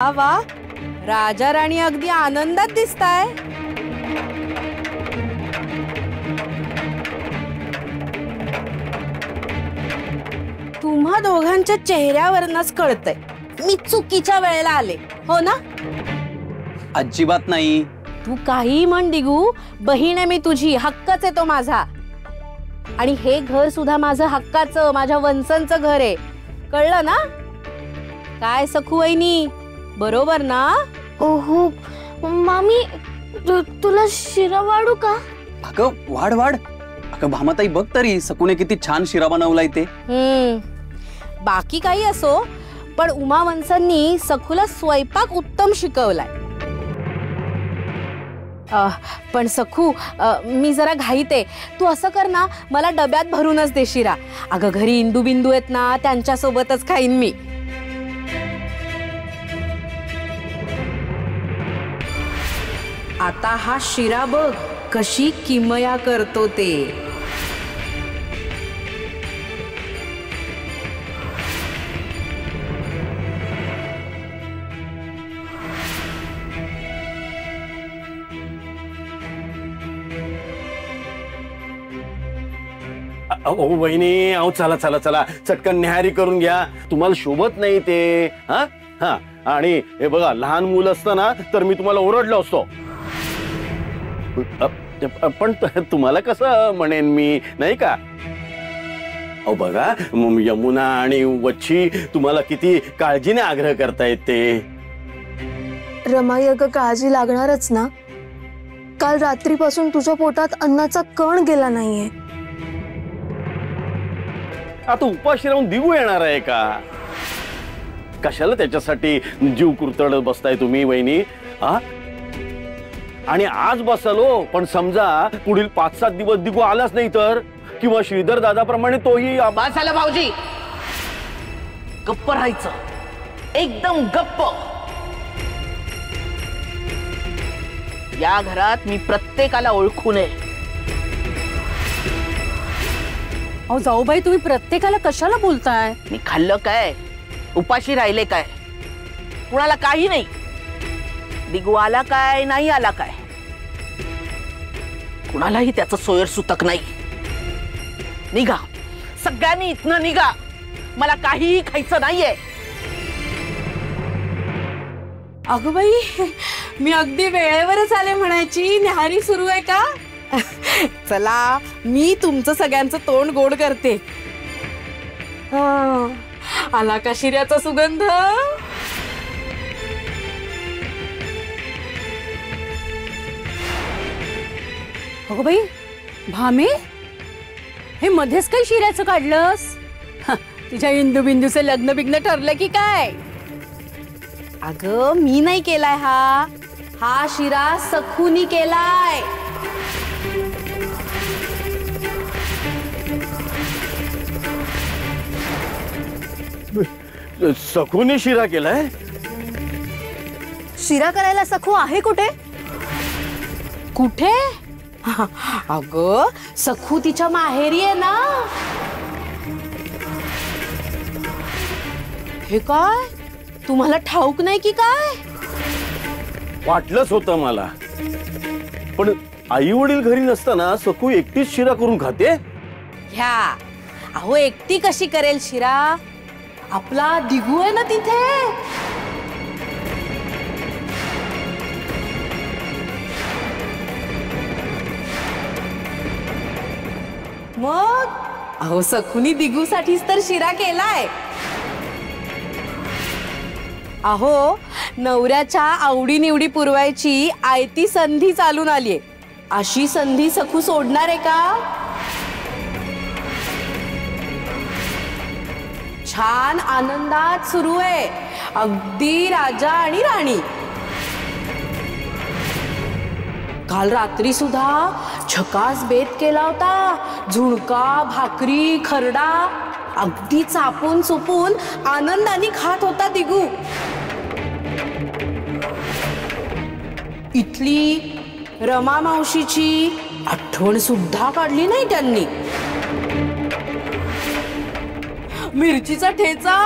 वा, राजा राणी अगदी आनंदात दिसताय. तुम्हा दोघांच्या चेहऱ्यावरनच कळतंय मी चुकीच्या वेळेला आले, हो ना? अजिबात नाही. तू काही म्हण दिगू, बहीण आहे मी तुझी, हक्कच आहे तो माझा. आणि हे घर सुद्धा माझं हक्काचं, माझ्या वंसांचं घर आहे, कळलं ना? काय सखू वहिनी, बरोबर ना? ओहो मामी, तुला शिरा वाढू का? अगं वाढ वाढ. अगं भामाताई बघ तरी सकुने किती छान शिरा बनवलाय ते. बाकी काही असो, पण उमा वंसांनी सखूला स्वयंपाक उत्तम शिकवलाय. पण सखू, मी जरा घाईत आहे. तू असं कर ना, मला डब्यात भरूनच दे शिरा. अगं घरी इंदू बिंदू आहेत ना, त्यांच्या सोबतच खाईन मी. आता हा शिरा बघ कशी किमया करतो ते. वहिनी, अहो चला चला चला, चटकन न्याहारी करून घ्या. तुम्हाला शोभत नाही ते. हा हा. आणि हे बघा, लहान मुलं असताना तर मी तुम्हाला ओरडलो असतो, पण तुम्हाला कसं म्हणेन मी, नाही का? अहो बघा, यमुना आणि वच्छी तुम्हाला किती काळजीने आग्रह करतायत ते. रमाई, अगं काळजी लागणारच ना. काल रात्रीपासून तुझ्या पोटात अन्नाचा कण गेला नाहीये. आता उपाशी राहून दिगू येणार आहे का? कशाला त्याच्यासाठी जीव कुरतडत बसताय तुम्ही वहिनी? आणि आज बसलो, पण समजा पुढील 5-7 दिवस दिगू आलाच नाही तर, किंवा श्रीधर दादाप्रमाणे तोही. बस झालं भाऊजी, गप्प राहायचं, एकदम गप्प. या घरात मी प्रत्येकाला ओळखून आहे. अहो जाऊबाई, तुम्ही प्रत्येकाला कशाला बोलताय? मी खाल्लं काय, उपाशी राहिले काय, कुणाला काही नाही. दिगू आला काय, नाही आला काय, कुणालाही त्याचं सोयर सुतक नाही. निघा सगळ्यांनी, इथनं निघा, मला काहीही खायचं नाहीये. अगं बाई, मी अगदी वेळेवरच आले म्हणायची. न्याहारी सुरू आहे का? चला, मी तुमचं सगळ्यांचं तोंड गोड करते. आला का शिऱ्याचा सुगंध? अगं बाई, भामे, हे मध्येच काही शिऱ्याचं काढलंस? तुझ्या इंदू बिंदूचं लग्न बिग्न ठरलं की काय? अगं मी नाही केलाय हा शिरा सखूनी केलाय. सखूने शिरा केलाय? शिरा करायला सखू आहे कुठे? कुठे? अगं सखू तिच्या माहेरी आहे ना. हे काय, तुम्हाला ठाऊक नाही की काय? वाटलंच होतं मला, पण आई वडील घरी नसताना सखू एकटीच शिरा करून खाते? ह्या अहो, एकटी कशी करेल शिरा? आपला दिगू आहे ना तिथे. मग अहो, सखूनी दिगूसाठीच तर शिरा केलाय. अहो, नवऱ्याच्या आवडीनिवडी पुरवायची आयती संधी चालून आलीये. अशी संधी सखू सोडणार आहे का? छान आनंदात सुरू आहे, अगदी राजा आणि राणी. काल रात्री सुद्धा झकास बेत केला होता. झुणका, भाकरी, खरडा अगदी चापून चुपून आनंदाने खात होता दिगू. इथली रमा मावशीची आठवण सुद्धा काढली नाही त्यांनी. मिरचीचा ठेचा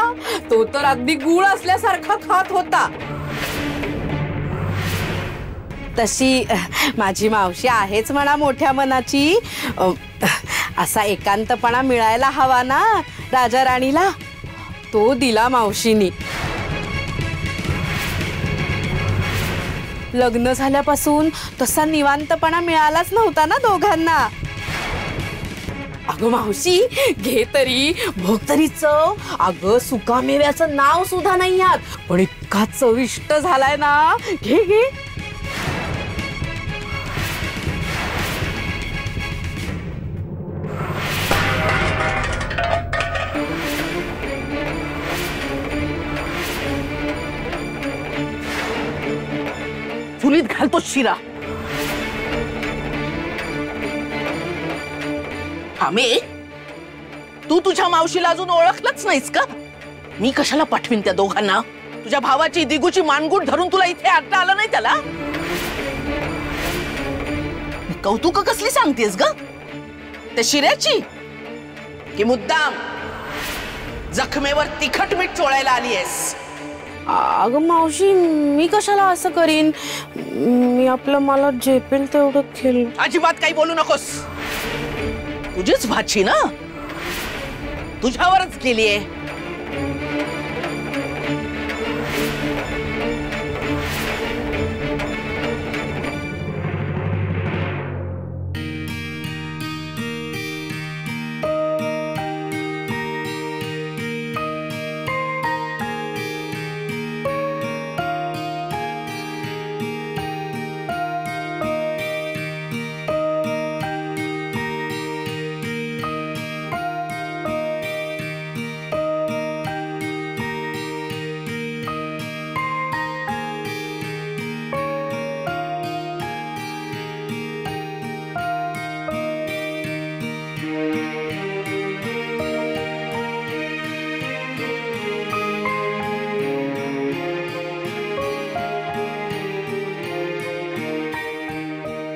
तो तर अगदी गुळ असल्यासारखा खात होता. तशी माझी मावशी आहेच म्हणा मोठ्या मनाची. असा एकांतपणा मिळायला हवा ना राजा राणीला, तो दिला मावशीनी. लग्न झाल्यापासून तसा निवांतपणा मिळालाच नव्हता ना दोघांना. अगं मावशी घे तरी, भोग तरी चव. अगं सुकामेव्याचं नाव सुद्धा नाही यात, पण इतका चविष्ट झालाय ना. घे घे. चुलीत घालतो शिरा. आम्ही तू तुझ्या मावशीला अजून ओळखलंच नाहीस का? मी कशाला पाठवीन त्या दोघांना? तुझ्या भावाची दिगूची मानगूट धरून तुला इथे आणता आलं नाही त्याला? कौतुक कसली सांगतेस ग त्या शिऱ्याची? की मुद्दाम जखमेवर तिखट मीठ चोळायला आलीयस? अगं मावशी मी कशाला असं करीन? मी आपलं मला झेपेल तेवढं खेळ. अजिबात काही बोलू नकोस. तुझीच भाची ना, तुझ्यावरच गेलीये.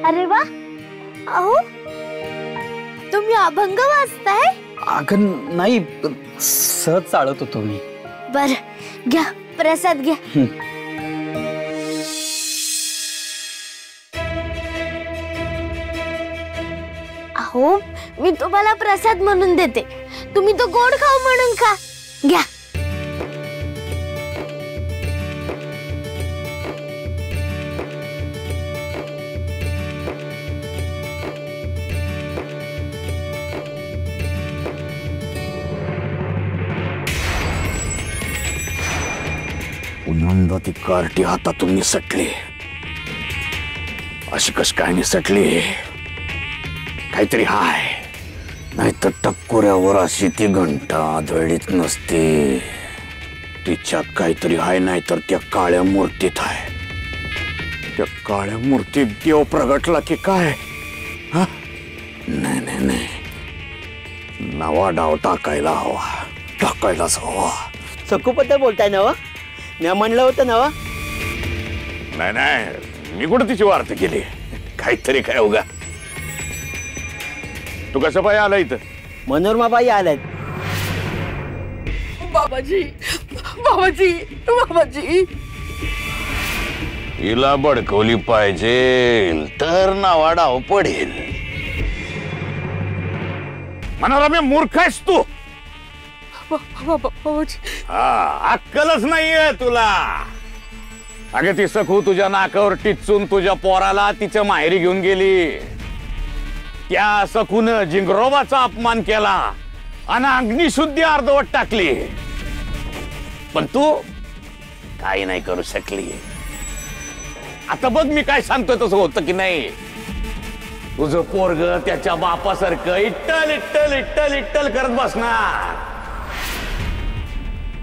अरे वा, अहो तुम्ही अभंग वाचताय? अगं नाही, सहज चालत होतो मी. बर घ्या प्रसाद घ्या. अहो मी तुम्हाला प्रसाद म्हणून देते, तुम्ही तो गोड खाऊ म्हणून खा. घ्या. पुन्हा ती कार्टी हातातून निसटली. अशी कस काय निसटली? काहीतरी हाय, नाहीतर टक्कोऱ्यावर अशी ती घंटा आदळलीच नसती. तिच्यात काहीतरी हाय, नाहीतर त्या काळ्या मूर्तीत हाय. त्या काळ्या मूर्तीत देव प्रगटला की काय? नाही नाही नाही, नवा डाव टाकायला हवा, टाकायलाच हवा. सकूबद्दल बोलताय ना? मी म्हणलं होतं ना. नाही नाही, मी कुठं तिची वार्ता केली? काहीतरी काय उगा. तू कसं पाय आला इथं? मनोरमाबाई आल्यात. बाबाजी बाबाजी बाबाजी, हिला बडकवली पाहिजे तर नावा डाव पडेल. म्हणाला मी मूर्ख आहेस तू. अक्कलच नाहीये तुला. अगं ती सखू तुझ्या नाकावर टिचून तुझ्या पोराला तिच्या माहेरी घेऊन गेली. त्या सखून जिंगरोबाचा अपमान केला आणि अग्निशुद्धी अर्धवट टाकली. पण तू काही नाही करू शकली. आता बघ मी काय सांगतोय तसं होतं की नाही? तुझं पोरग त्याच्या बापासारखं इट्टल इट्टल इट्टल इट्टल करत बसणार.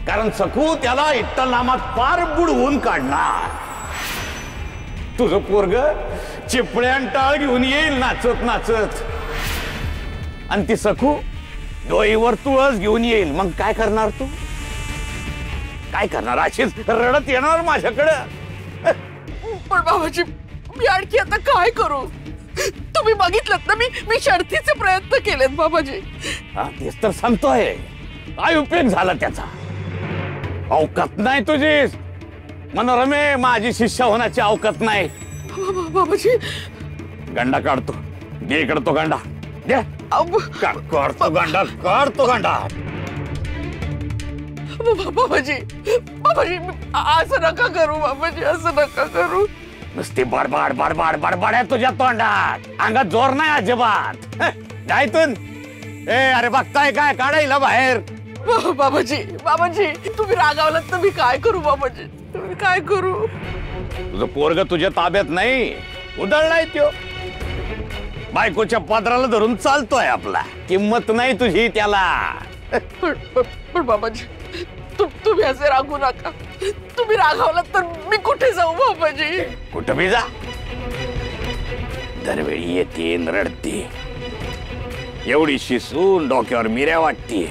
कारण सखू त्याला इट्टल नामात फार बुडवून काढणार. तुझं पोरग चिपळ्यान टाळ घेऊन येईल नाचत नाचत, आणि ती सखू डोईवर तुळस घेऊन येईल. मग काय करणार तू? काय करणार? अशीच रडत येणार माझ्याकडं. पण बाबाजी मी आणखी आता काय करू? तुम्ही बघितलं ना, मी शर्थीचे प्रयत्न केलेत बाबाजी. तेच तर सांगतोय, काय उपयोग झाला त्याचा? अवकात नाही तुझी. मनोरमे, माझी शिष्य होण्याची अवकात नाही. बाबाजी गंडा काढतो, दे इकडे तो गंडा, दे. काढतो गंडा, काढतो गंडा. बाबाजी बाबाजी असं नका करू बाबाजी, असं नका करू. नुसती बडबड बडबड बडबड आहे तुझ्या तोंडात, अंगात जोर नाही अजिबात. जायतून ए अरे बघताय काय, काढायला बाहेर. बाबाजी बाबाजी तुम्ही रागावलात तर मी काय करू बाबाजी, तुम्ही काय करू. तुझं पोरग तुझ्या ताब्यात नाही, उधळलाय त्यो. बायकोच्या पदराला धरून चालतोय आपला, किंमत नाही तुझी त्याला. पण बाबाजी तुम्ही असे रागू नका. तुम्ही रागावलात तर मी कुठे जाऊ बाबाजी. कुठं बी जा, दरवेळी येते रडते. एवढी शिसून डोक्यावर मिऱ्या वाटतीये,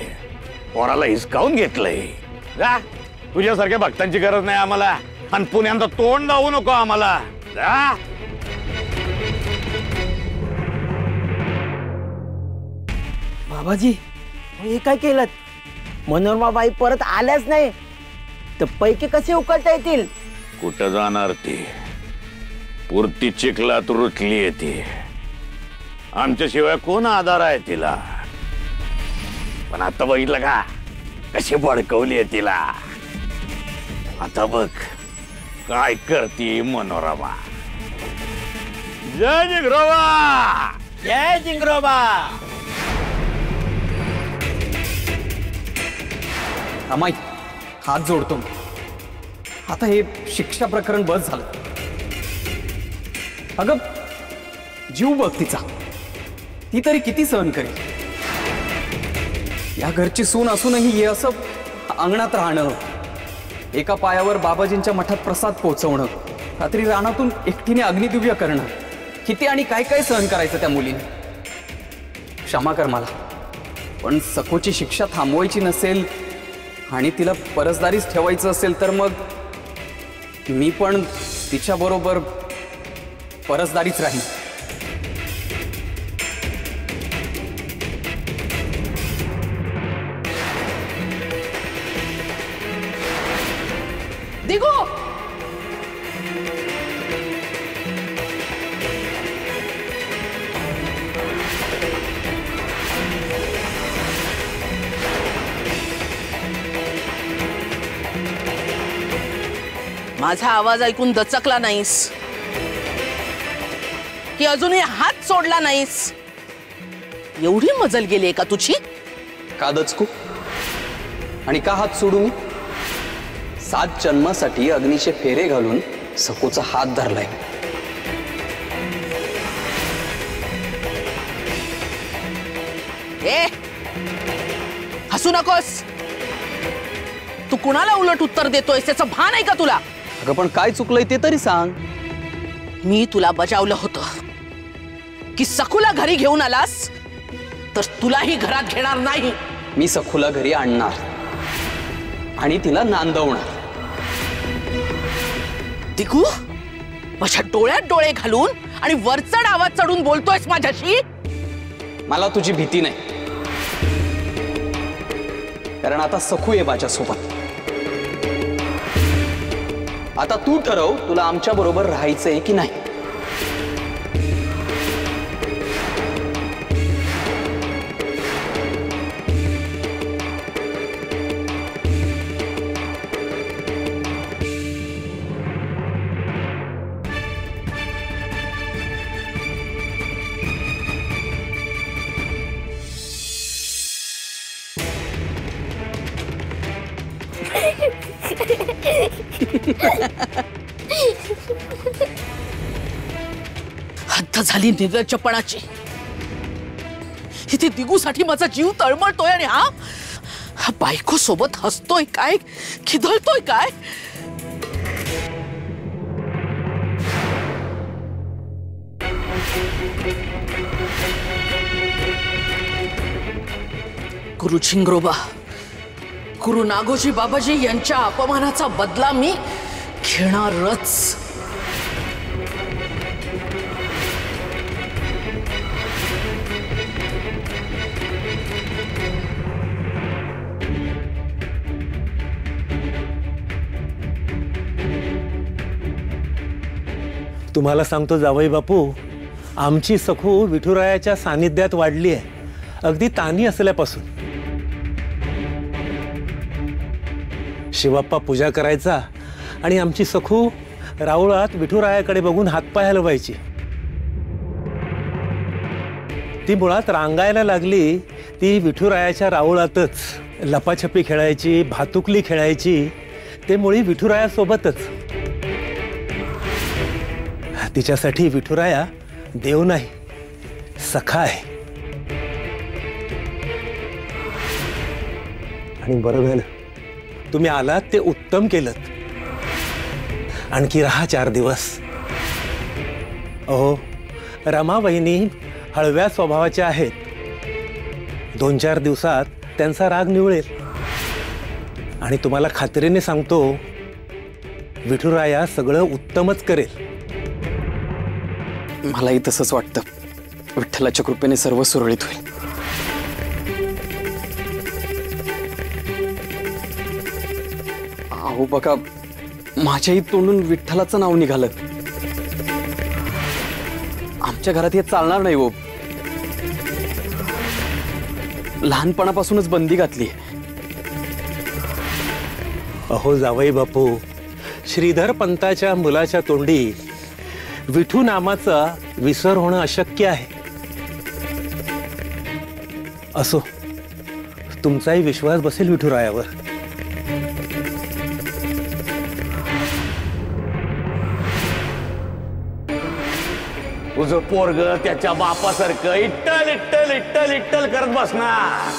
पोराला हिसकावून घेतलंय. जा, तुझ्यासारख्या भक्तांची गरज नाही आम्हाला, आणि पुण्यांदा तोंड लावू नको आम्हाला. जा. बाबाजी हे काय केलं? मनोरमाबाई परत आल्याच नाही तर पैकी कसे उकळता येतील? कुठं जाणार ती? पुरती चिखलात रुतली येते, आमच्याशिवाय कोण आधार आहे तिला. पण आता बघितलं का कशी भडकवली आहे तिला. आता बघ काय करती मनोरमा. जय जिंगरोबा, जय जिंगरोबा. अमाई हात जोडतो, आता हे शिक्षा प्रकरण बस झालं. अगं जीव बघ तिचा, ती तरी किती सहन करेल. या घरची सून असूनही हे असं अंगणात राहणं, एका पायावर बाबाजींच्या मठात प्रसाद पोचवणं, रात्री रानातून एकटीने अग्निदिव्य करणं, किती आणि काय काय सहन करायचं त्या मुलीने. क्षमा कर मला, पण सखोची शिक्षा थांबवायची नसेल आणि तिला परसदारीच ठेवायचं असेल तर मग मी पण तिच्या बरोबर परसदारीच राहील. दिगू माझा आवाज ऐकून दचकला नाहीस की अजूनही हात सोडला नाहीस? एवढी मजल गेली का तुझी? का दचकू आणि का हात सोडू मी? 7 जन्मासाठी अग्नीचे फेरे घालून सखूचा हात धरलाय. ए हसू नकोस. तू कुणाला उलट उत्तर देतोयस त्याचं भान आहे का तुला? अगं पण काय चुकलंय ते तरी सांग. मी तुला बजावलं होतं की सखूला घरी घेऊन आलास तर तुलाही घरात घेणार नाही. मी सखूला घरी आणणार आणि तिला नांदवणार. दिगू माझ्या डोळ्यात डोळे घालून आणि वरचढ आवाज चढून बोलतोयस माझ्याशी? मला तुझी भीती नाही, कारण आता सखू आहे माझ्यासोबत. आता तू ठरव तुला आमच्या बरोबर राहायचंय की नाही. हद्द झाली निर्लज्जपणाची. इथे दिगूसाठी माझा जीव तळमळतोय आणि हा बायको सोबत हसतोय काय, खिदळतोय काय. गुरु झिंगरोबा, गुरु नागोजी बाबाजी यांच्या अपमानाचा बदला मी घेणारच. तुम्हाला सांगतो जावई बापू, आमची सखू विठुरायाच्या सानिध्यात वाढली आहे, अगदी तानी असल्यापासून. शिवाप्पा पूजा करायचा आणि आमची सखू राऊळात विठुरायाकडे बघून हातपाय हलवायची. ती मुळात रांगायला लागली ती विठुरायाच्या राऊळातच. लपाछपी खेळायची, भातुकली खेळायची, ते मुळी विठुरायासोबतच. तिच्यासाठी विठुराया देव नाही, सखा आहे. आणि बरं झालं तुम्ही आलात, ते उत्तम केलं. आणखी राहा 4 दिवस. अहो, रमा वहिनी हळव्या स्वभावाच्या आहेत. 2-4 दिवसात त्यांचा राग निवळेल. आणि तुम्हाला खात्रीने सांगतो, विठुराया सगळं उत्तमच करेल. मलाही तसंच वाटतं. विठ्ठलाच्या कृपेने सर्व सुरळीत होईल. अहो बघा, माझ्याही तोंडून विठ्ठलाचं नाव निघालं. आमच्या घरात हे चालणार नाही हो. लहानपणापासूनच बंदी घातली. अहो जावई बापू, श्रीधर पंताच्या मुलाच्या तोंडी विठू नामाचा विसर होणं अशक्य आहे. असो, तुमचाही विश्वास बसेल विठुरायावर. तुझं पोरग त्याच्या बापासारखं इट्टल इट्टल इट्टल इट्टल करत बसणार.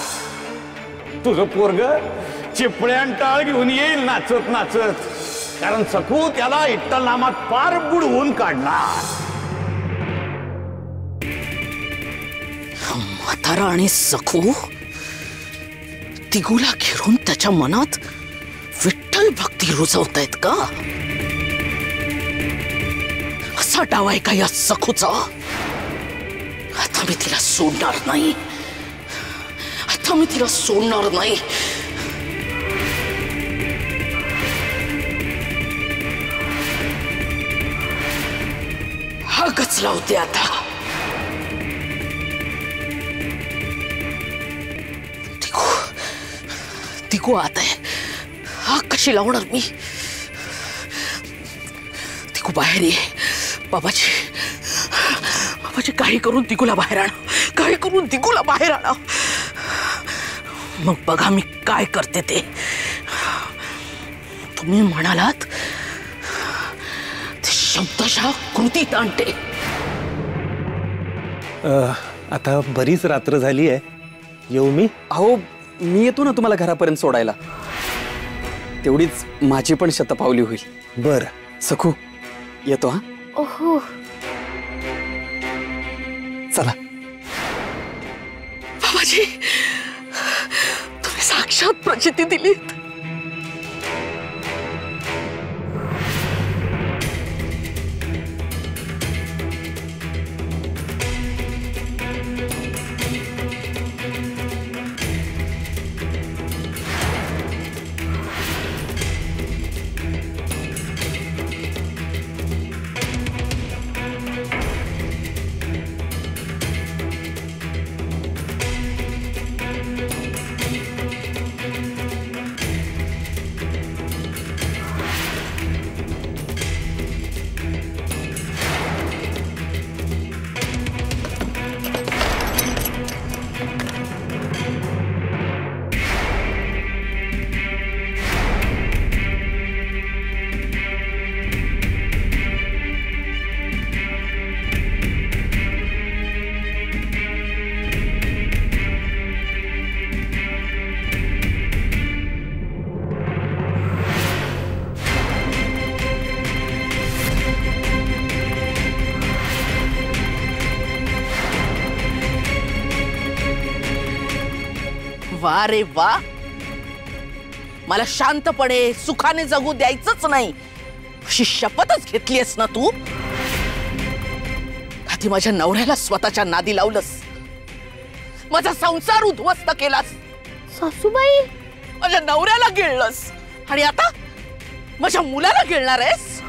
तुझं पोरग चिपळ्यान टाळ घेऊन येईल नाचत नाचत, कारण सखू त्याला इट्टल नामात पार बुडवून काढणार. म्हातारा आणि सखू तिघूला घेरून त्याच्या मनात विठ्ठल भक्ती रुजवतायत का? असा डाव आहे का या सखूचा? आता मी तिला सोडणार नाही. आता मी तिला सोडणार नाही. हा गचला होते आता. तिकू आता आहे. हा कशी लावणार मी? तिकू बाहेर ये. बाबाजी काही करून तिकूला बाहेर आण. काही करून तिकूला बाहेर आणा. मग बघा मी काय करते ते. तुम्ही म्हणालात ते शब्दशः कृतीत आणते. आता बरीच रात्र झाली आहे, येऊ मी? अहो, मी येतो ना तुम्हाला घरापर्यंत सोडायला. तेवढीच माझी पण शतपावली होईल. बर सखू, येतो हा. ओहो, चला. बाबाजी, तुम्ही साक्षात प्रचिती दिलीत. वा रे वा. मला शांतपणे सुखाने जगू द्यायचंच नाही अशी शपथच घेतलीस ना तू? आधी माझ्या नवऱ्याला स्वतःच्या नादी लावलंस, माझा संसार उद्ध्वस्त केलास, सासूबाई माझ्या नवऱ्याला गिळलंस, आणि आता माझ्या मुलाला गिळणार आहेस?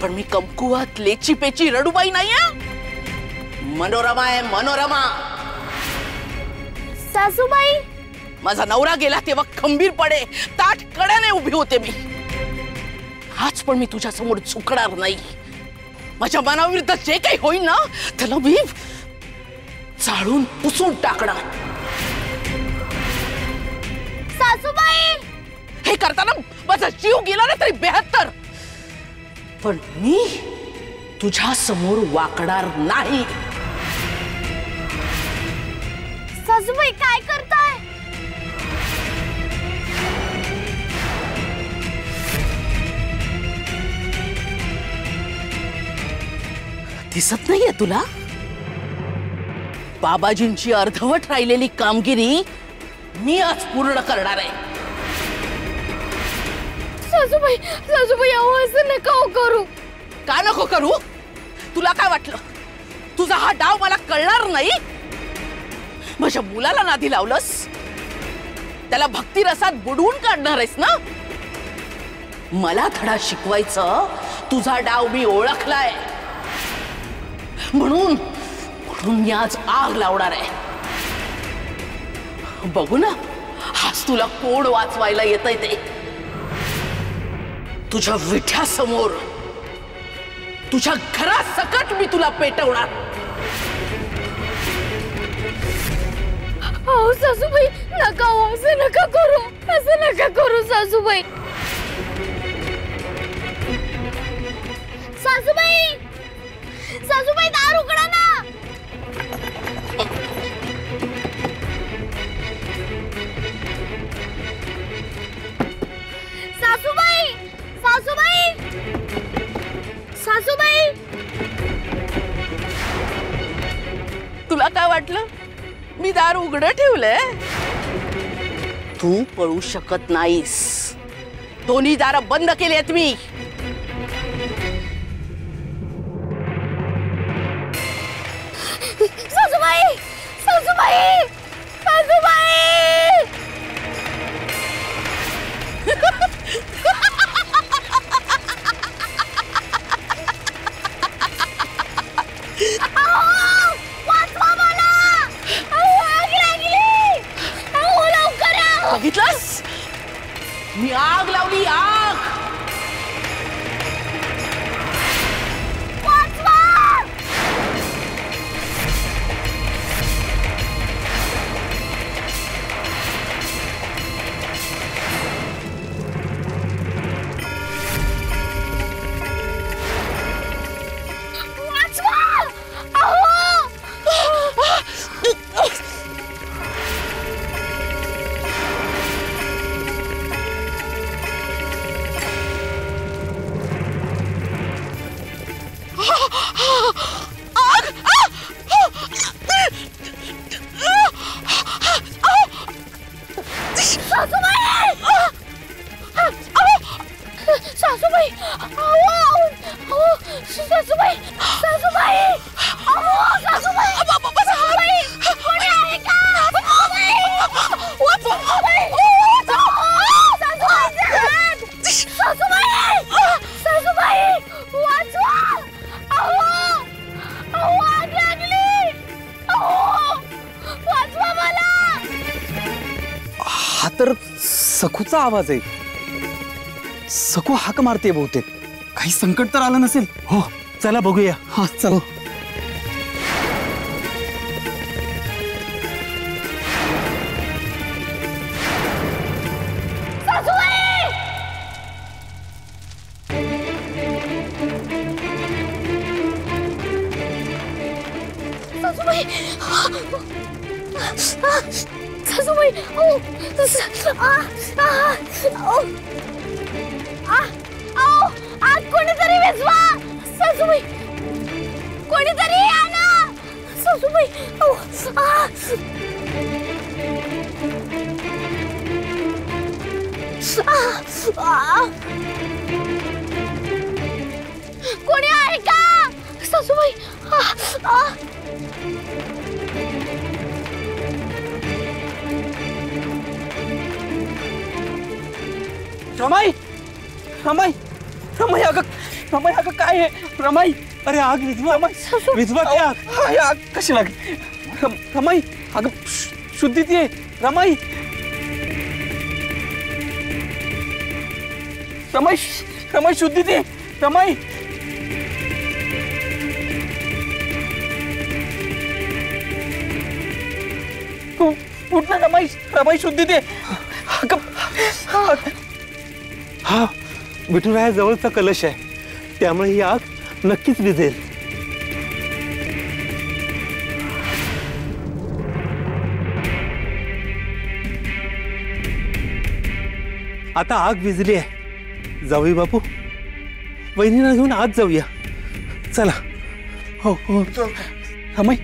पण मी कमकुवत लेची पेची रडूबाई नाहीये. मनोरमा आहे मनोरमा. सासूबाई, माझा नवरा गेला तेव्हा खंबीरपणे ताठ कड्याने उभी होते मी. आज पण मी तुझ्या समोर झुकणार नाही. माझ्या मनाविरुद्ध जे काही होईल ना त्याला मी चाळून पुसून टाकणार. सासूबाई, हे करताना माझा जीव गेला ना तरी 72, पण मी तुझ्या समोर वाकणार नाही. सासूबाई काय करताय? दिसत नाहीये तुला? बाबाजींची अर्धवट राहिलेली कामगिरी मी आज पूर्ण करणार आहे. सासूबाई, सासूबाई, अहो असं नका करू. का नको करू? तुला काय वाटलं तुझा हा डाव मला कळणार नाही? माझ्या मुलाला नादी लावलंस, त्याला भक्ती रसात बुडवून काढणार आहेस ना? मला धडा शिकवायचं तुझा डाव मी ओळखलाय, म्हणून मी आज आग लावणार आहे. बघू ना आज तुला कोण वाचवायला येतंय ते. तुझ्या विठ्यासमोर तुझ्या घरासकट मी तुला पेटवणार. अहो सासूबाई नका, असं नका करू, असं नका करू सासूबाई. सासूबाई, सासूबाई दार उघडा ना. सासूबाई, सासूबाई, सासूबाई. तुला काय वाटलं मी दार उघडं ठेवलंय? तू पळू शकत नाहीस. दोन्ही दार बंद केलेत मी. सासूबाई, सासूबाई, सासूबाई. बघितलंस मी आग लावली, आग. सासूबाई, सासूबाई, सासूबाई, सासूबाई, कोणी आहे का? सासूबाई, सासूबाई, वाचवा. आग लागली. वाचवा मला. हा तर सखूचा आवाज आहे. सखू हाक मारते बहुतेक. काही संकट तर आलं नसेल. हो, चला बघूया. हा चलो. सासूबाई, सासूबाई, आग कोणीतरी विझवा. सासूबाई, कोणीतरी या ना. सासूबाई, कोणी आहे का? सासूबाई, रमाई, रमाई, रमाई, अगं रमाई अगं काय आहे रमाई? अरे आग विझवा विझवा की आग. हाय, आग कशी लागली? रमाई अगं शुद्धी ती आहे रमाई. रमाई रमाई शुद्धी ती आहे रमाई. उठ ना रमाई. रमाई शुद्धी ती आहे. अगं हा विठुराया जवळचा कलश आहे, त्यामुळे ही आग नक्कीच विझेल. आता आग विझली आहे. जाऊया बापू, वहिनीला घेऊन आत जाऊया. चला. हो हो रमाई